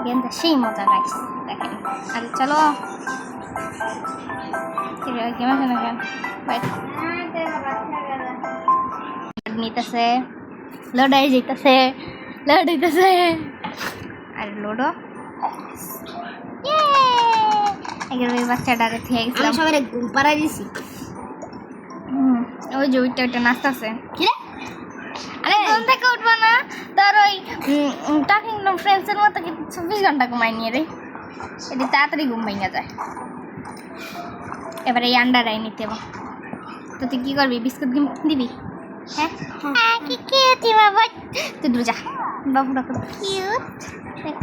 গেমটা সেই মজা গাইস দেখেন। আরে চলো গেম আছে না কেন নিতেছে লড়াই যেতেছে লড়াইতেছে আর লড়ো এগুলো বাচ্চাটাকে থেকে গেছিলাম সবাই ঘুম পাড়াই দিছি। ওই যে ওইটা নাচতেছে আরে ঘুম থেকে উঠবো না তোর ওই টাকিং ফ্রেন্ডসের মতো 24 ঘন্টা ঘুমাই নিয়ে রে এটি তাড়াতাড়ি ঘুম ভেঙে যায়। এবারে এই আন্ডারাই নিতে হবে। তো তুই কি করবি বিস্কুট দিবি? হ্যাঁ কি খেয়েছি বাবা তুই দূর যা বাবুরা কত কিউট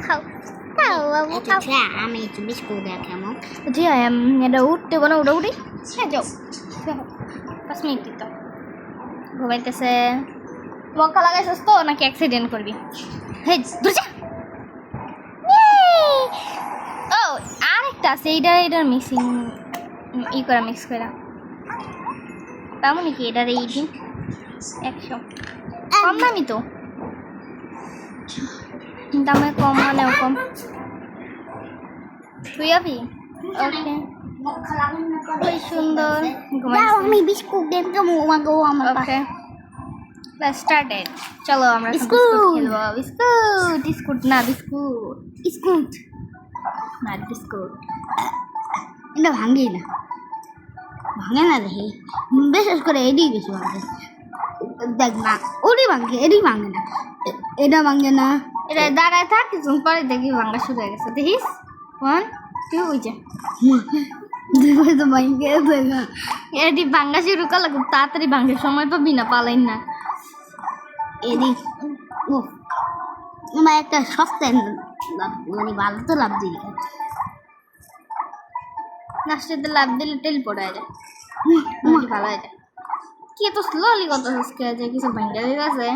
খাও খাও বাবু খাও। আমি একটু বিস্কুট দেখ কেমন জি এটা উঠতে বলো উঠে উঠি হ্যাঁ যাও 5 মিনিট দিত ঘুমাইতেছে। মক্কা লাগাইছিস তো নাকি অ্যাক্সিডেন্ট করবি? হে দূর যা। ও আরেকটা আছে এটার মিক্সিং করা মিক্স করা তেমনই কি এটার এই দিন 100 কম দামি তো দামে কম মানেও কম তুই যাবি? ওকে খুবই সুন্দর আমি বিস্কুট দেব কেমন আমার ওকে স্টার্টেড। চলো আমরা বিস্কুট খেলবো। বিস্কুট বিস্কুট না বিস্কুট বিস্কুট না বিস্কুট এটা ভাঙে না দেখি বিশেষ করে এডি বেশি ভাঙে দেখ না ওডি ভাঙে এডি ভাঙে না এটা ভাঙে না এটা দাঁড়ায় থাক কিছুক্ষণ পরে দেখি ভাঙা শুরু হয়ে গেছে দেখিস 1 2 ওই যে তো ভাঙে না এটি ভাঙা শুরু করলে খুব তাড়াতাড়ি ভাঙে সময় পাবি না পালাইন না এডি ও আমার একটা সস্তায় মানে ভালো তো লাভ দিই লাস্টেতে লাভ দিলে টেল পড়ে যায় ভালো হয়ে যায় কি এত স্লোলি কত হুসকে আছে কিছু ভাঙা হয়ে গেছে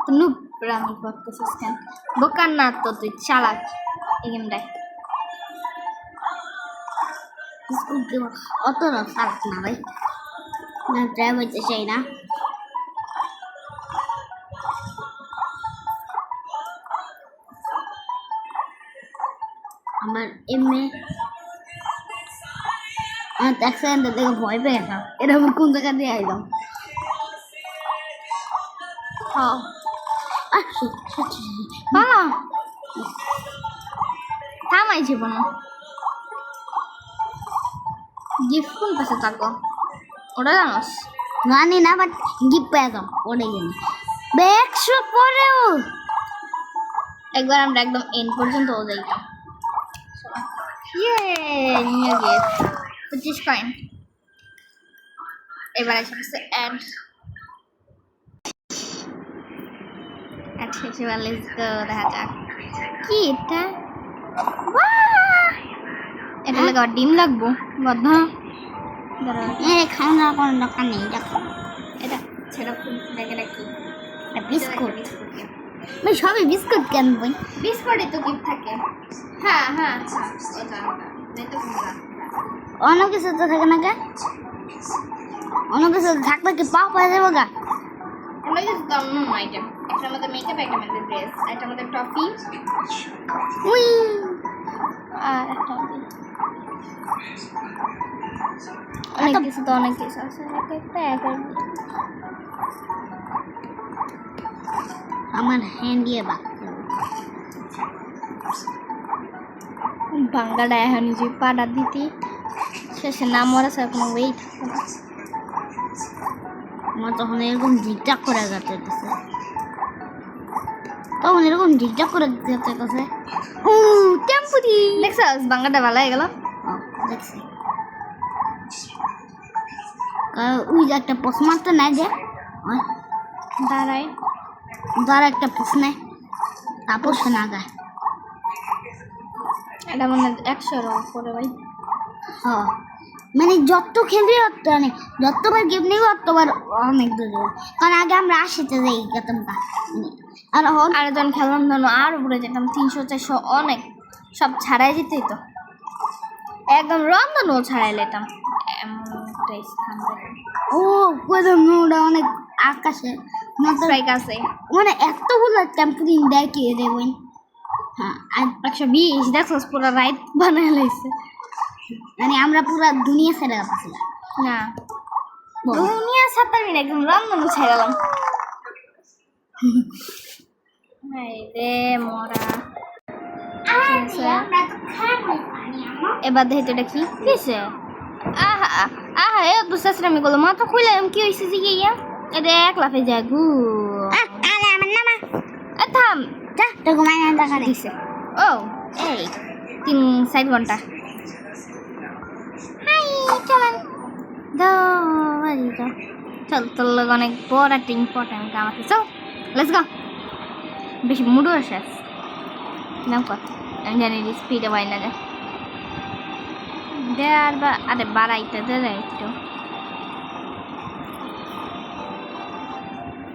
তো নুব রামি করতেছিস কেন বোকার না তো তুই চালাক এই গেমটায় অত চালাক না ভাই না ড্রাইভ হইতে চাই না আমার এমনি আমার অ্যাক্সিডেন্টে দেখে ভয় পেয়ে গেলাম এটা আমি কোন জায়গা দিয়ে আইলাম হ্যাঁ থামাই জীবন গিফট কোন পাশে থাকো ওটা জানোস? জানি না বাট গিফট পেয়ে গেলাম ওটাই জানি ব্যাগশো পরেও একবার আমরা একদম এন্ড পর্যন্ত যাইতাম নিয়ে গিয়েছে 25 কয়েন। এবার এসে অ্যাড শেষে লেটস গো দেখা যাক কি এটা এটা লাগে ডিম লাগবো বদ্ধ খাওয়ানোর কোনো দরকার নেই দেখো এটা ছেড়ে দেখে রাখি বিস্কুট আমি সবই বিস্কুট কেন বই বিস্কুটই তো গিফট থাকে। হ্যাঁ হ্যাঁ অন্য কিছু তো থাকে না কে অন্য কিছু থাকলে কি পাওয়া পাওয়া যাবে গা আমরা কিছু তো অন্য আইটেম একটা আমাদের মেকআপ একটা আমাদের ড্রেস একটা আমাদের টফি উই আর একটা অনেক কিছু তো অনেক কিছু আছে আমার হ্যান্ড দিয়ে বাক ভাঙ্গাটা এখন যে পাড়া দিতে শেষে নাম মরা স্যার কোনো ওয়েট আমার তখন এরকম ঝিকঝাক করে যেতেছে তখন এরকম ঝিকঝাক করে যেতেছে ও টেম্পুরি দেখছস ভাঙ্গাটা ভালো হয়ে গেল দেখছি ওই যে একটা প্রশ্ন মারতে নাই যে দাঁড়ায় ধর একটা প্রশ্ন তারপর শোনা যায় এটা মানে 100 করে ভাই হ্যাঁ মানে যত খেলবি তত অনেক যতবার গেম নিবি ততবার অনেক দূর কারণ আগে আমরা আসিতে যাই গেতামটা আর যখন খেললাম ধরো আর উপরে যেতাম 300 400 অনেক সব ছাড়াই যেতেই তো একদম রন্ধনও ছাড়াই লেতাম এমন একটা স্থান ও কোথাও ওটা অনেক আকাশে স্ট্রাইক আছে মানে এতগুলো ট্যাম্পুরিন দেয় কে দেবেন হ্যাঁ আর 120 দেখো পুরো রাইট বানায় লাইছে মানে আমরা পুরো দুনিয়া ছেড়ে যাচ্ছিলাম না দুনিয়া সাতামি না একদম রন্ধন ছাইলাম হাই রে মোরা এবার দেখি তো এটা কি কিসে আহা আহা এ তো শাশুড়ি গুলো মাত্র খুইলাম কি হয়েছে জিগে ইয়া এটা এক লাফে যায় গু আলে আমার নামা থাম যা তো ঘুমাই না দেখা দিছে ও এই 3-4 ঘন্টা হাই চলেন দাঁড়ি তো চল তোর লোক অনেক বড় একটা ইম্পর্টেন্ট কাম আছে চল লেটস গো বেশি মুডও আসে নাম কত আমি জানি স্পিডে বাই না যায় দেয়ার বা আরে বাড়াইতে দে একটু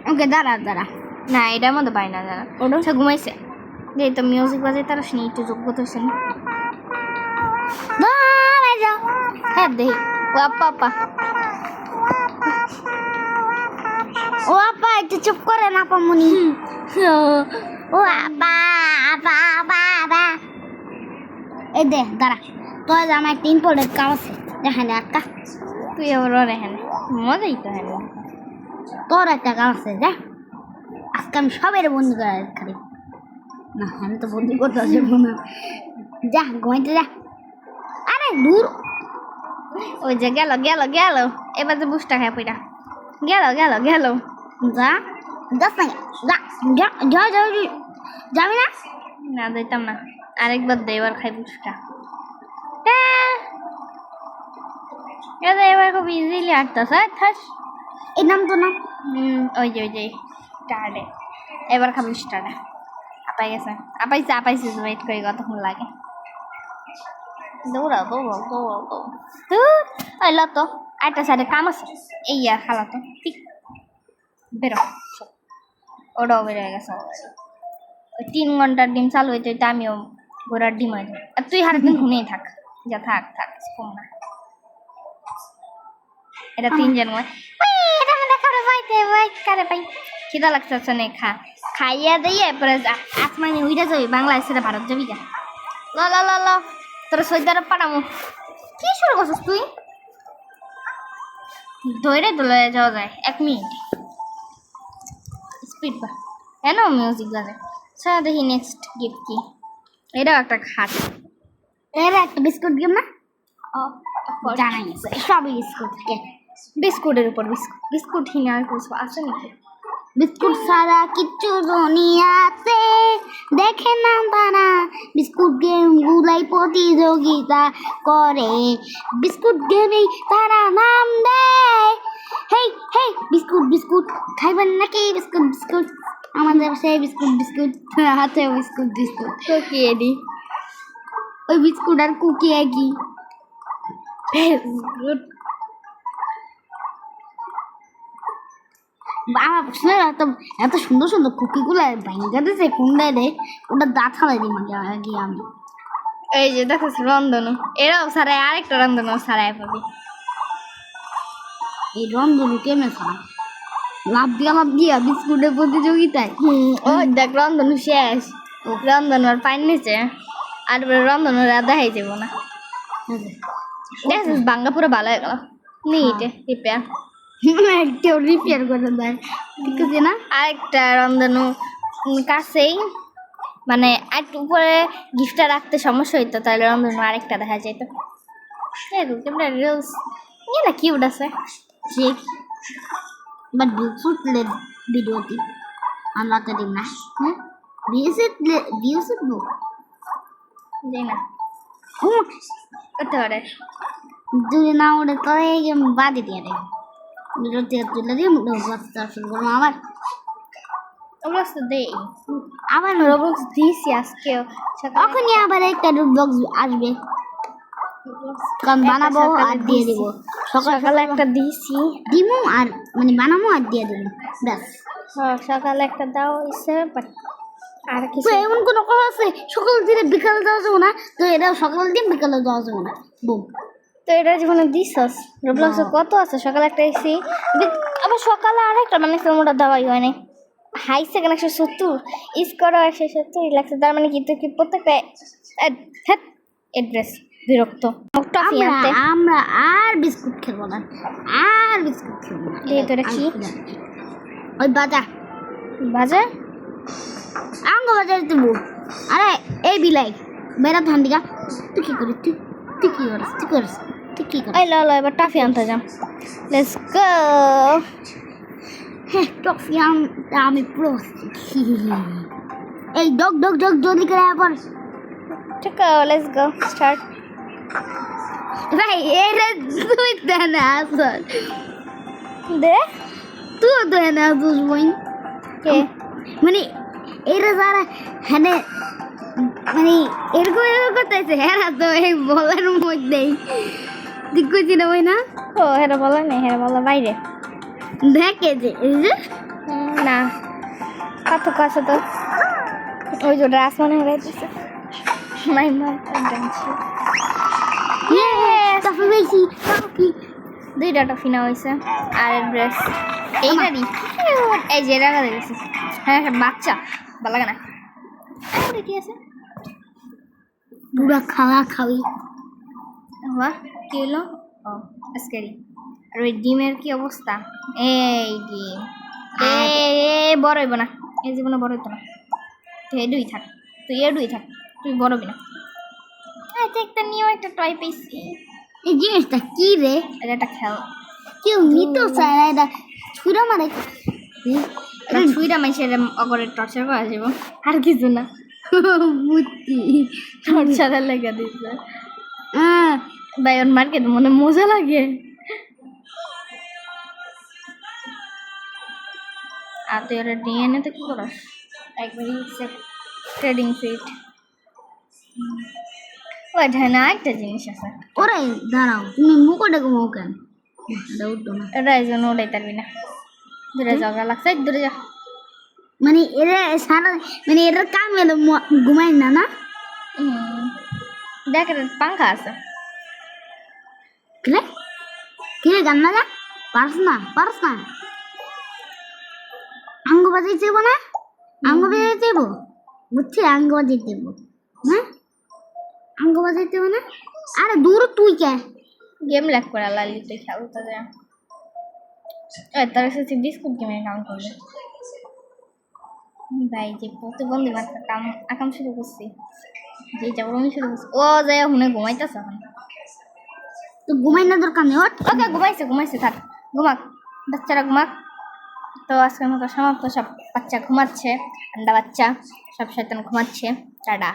ওকে দাঁড়া দাঁড়া না এটার মধ্যে বাই না জানা ওটা হচ্ছে ঘুমাইছে যে তো মিউজিক বাজে তারা শুনি একটু যোগ্যতা হচ্ছে না হ্যাঁ দেখি ও আপা আপা ও আপা একটু চুপ করে না পামুনি ও আপা আপা আপা আপা এই দে দাঁড়া তোর আমার একটা ইম্পর্টেন্ট কাম আছে দেখেন একটা তুই আবার ওর এখানে মজাই তো হ্যাঁ তোর একটা কাম আছে দেখ আজকে আমি সবের বন্ধু করে খালি না আমি তো বন্ধু করতে আসবো না যা ঘুমাইতে যা আরে দূর ওই যে গেল গেল গেল এবার যে বুসটা খায় পইটা গেল গেল গেল যা যাস না যা যা যা যা যাবি না না দিতাম না আরেকবার দে এবার খাই বুসটা এটা এবার খুব ইজিলি আটতেছে থাস এই নাম তো নাম ওই যে স্টার্টে এবার খাবি স্টার্টে আপাই গেছে আপাইছে ওয়েট করি কতক্ষণ লাগে দৌড়াও দৌড়াও দৌড়াও দৌড়াও ওই ল তো একটা সাইডে কাম আছে এই আর খালা তো ঠিক বেরো ওটাও বেরো হয়ে গেছে ওই 3 ঘন্টার ডিম চালু হইতে হইতে আমিও ঘোড়ার ডিম হয়ে যাই আর তুই হারের দিন ঘুমিয়ে থাক যা থাক থাক কম না এটা 3 জন এটা আমাদের খাবে পাইতে ভাই কারে পাই খিদা লাগছে না খাইয়া দিয়ে পরে আসমানি উইটা যাবি বাংলাদেশের ভারত যাবি যা ল ল ল ল তোর সৌদি আরব পাঠামো কি শুরু করছিস তুই ধরে দোলে যাওয়া যায় 1 মিনিট স্পিড বা কেন মিউজিক বাজে চল দেখি নেক্সট গিফট কি এটাও একটা খাট এর একটা বিস্কুট গেম না জানাই আছে সবই বিস্কুট কে বিস্কুটের উপর বিস্কুট হিনে আর কিছু আছে নাকি বিস্কুট সারা কিচ্ছু দুনিয়াতে দেখে না তারা বিস্কুট গেম গুলাই প্রতিযোগিতা করে বিস্কুট গেমেই তারা নাম দেয় হেই হেই বিস্কুট বিস্কুট খাইবেন নাকি বিস্কুট বিস্কুট আমাদের সেই বিস্কুট বিস্কুট হাতে বিস্কুট বিস্কুট তো কি এডি ওই বিস্কুট আর কুকি একই গুড আমার ছেলে এত সুন্দর সুন্দর কুকিগুলো ভাঙ্গা দিয়েছে কোনটায় রে ওটা দাঁত হালাই দিই মাকে আগে আমি এই যে দেখো রন্ধন এরাও সারায় আরেকটা রন্ধন সারায় পাবি এই রন্ধনু কেমন লাভ দিয়া বিস্কুটের প্রতিযোগিতায় ও দেখ রন্ধন শেষ রন্ধন আর পাইন নিচে আর রন্ধন দেখাই যাব না দেখছিস বাংলা পুরো ভালো হয়ে গেল নিটে রিপেয়ার কেউ রিপেয়ার করে দেয় ঠিক আছে না আরেকটা রন্ধনু কাছেই মানে একটু উপরে গিফটটা রাখতে সমস্যা হইতো তাহলে রন্ধনু আরেকটা দেখা যেত তোমরা রিলস না কিউট আছে ঠিক বাট বিস্কুট ভিডিওটি আমরা তো দিই না বিস্কুট যাই না করতে পারে যদি না ওটা করে বাদে দিয়ে দেয় ভিডিও থেকে তুলে দিয়ে শুরু করবো আবার ওগুলো তো দেই আবার রোবক্স দিয়েছি আজকে তখনই আবার একটা রোবক্স আসবে কারণ বানাবো আর দিয়ে দিব সকালে একটা দিয়েছি দিমু আর মানে বানাবো আর দিয়ে দেবো ব্যাস সকালে একটা দাও ইচ্ছে আর কিছু এমন কোনো কথা আছে সকাল দিনে বিকালে দেওয়া যাবো না তো এটা সকাল দিন বিকালে দেওয়া যাবো না বুম তো এটা জীবনে দিছস রোবলক্সে কত আছে? সকালে একটা এসি, আবার সকালে আরেকটা বানাইছিলাম, ওটা দেওয়াই হয় নাই। হাই সেকেন্ড 170, স্কোরও 170, রিল্যাক্সে। তার মানে কি তুই কি প্রত্যেকটা এড্রেস বিরক্ত টফি আমরা আনতে। আমরা আর বিস্কুট খেলবো না, আর বিস্কুট খেলবো না। এই তোরা কি ওই বাজা বাজে? আঙ্গ বাজারে দেবো। আরে এই বিলাই বেড়া ধান দিকা, তুই কি করিস? তুই কি করিস? তুই কি করিস? এই লো এবার টফি আনতে যাম। Let's go. হ্যাঁ টফি আমি পুরো এই ডগ জলদি করে আবার। ঠিক আছে, লেটস গো স্টার্ট। ভাই এরা তুই দেন আসল দে তুই দেন আসল বই কে মানে এরা যারা হ্যাঁ মানে এরকম করতেছে হ্যাঁ তো এই বলার মধ্যেই ঠিক করছি না বই না। ও হেরা বলা নেই, হেরা বলা বাইরে। দেখে যে এই যে না পার্থক্য আছে তো। ওই যে ওটা আসমানে হয়ে দিচ্ছে। মাই মা ডান্সি টফি বেশি টফি দুইটা টফি না হয়েছে আর ড্রেস এইটারই। এই যে রাখা দেখেছি। হ্যাঁ হ্যাঁ বাচ্চা ভালো লাগে না। ঠিক আছে পুরা খাওয়া খাওয়ি। বাহ কি হলো? ও স্ক্যারি। আর ওই ডিমের কি অবস্থা? এই ডিম বড় হইব না, এই জীবনে বড় হইতো না। তুই এডুই থাক, তুই বড় হবি না। আচ্ছা একটা নিয়েও একটা টয় পেয়েছি। এই জিনিসটা কি রে? এটা একটা খেল। কেউ নিতে চায় না, এটা ছুরা মারে। এটা ছুঁইটা মাইছে, এটা অগরের টর্চার করা যাব আর কিছু না। বুঝছি টর্চারের লেগে দিচ্ছে ভাই। ওর মার্কেট মনে মজা লাগে। আর তুই ওরা ডিএনএ তো কি করাস? একবারই ট্রেডিং ফিট। ওই ঢানা একটা জিনিস আছে, ওরে দাঁড়াও, তুমি মুখটা ঘুমাও কেন? এটা উঠতো না এটা এই জন্য ওটাই পারবি না। দূরে ঝগড়া লাগছে, দূরে যা। মানে এরা সারা মানে এরা কাম এলো ঘুমাই না না। দেখ এটা পাঙ্খা আছে। কিরে কিরে গান না যা পারস না আঙ্গ বাজাই যাবো না, আঙ্গ বাজাই যাবো বুঝছি, আঙ্গ বাজাই দেবো হ্যাঁ, আঙ্গ বাজাই দেবো না। আরে দূর তুই কে গেম ল্যাক করে লালি তুই খেলতে যা। তার সাথে বিস্কুট গেমে কাম করবে ভাই। যে প্রতিবন্ধী মাত্র আকাম শুরু করছি, যে যাবো আমি শুরু করছি। ও যাই হুনে ঘুমাইতেছে এখন। তো ঘুমাই না দরকার নেই। ওকে ঘুমাইছে থাক, ঘুমাক বাচ্চারা ঘুমাক। তো আজকের মতো সমাপ্ত। সব বাচ্চা ঘুমাচ্ছে, ঠান্ডা বাচ্চা সব শয়তান ঘুমাচ্ছে। টাটা।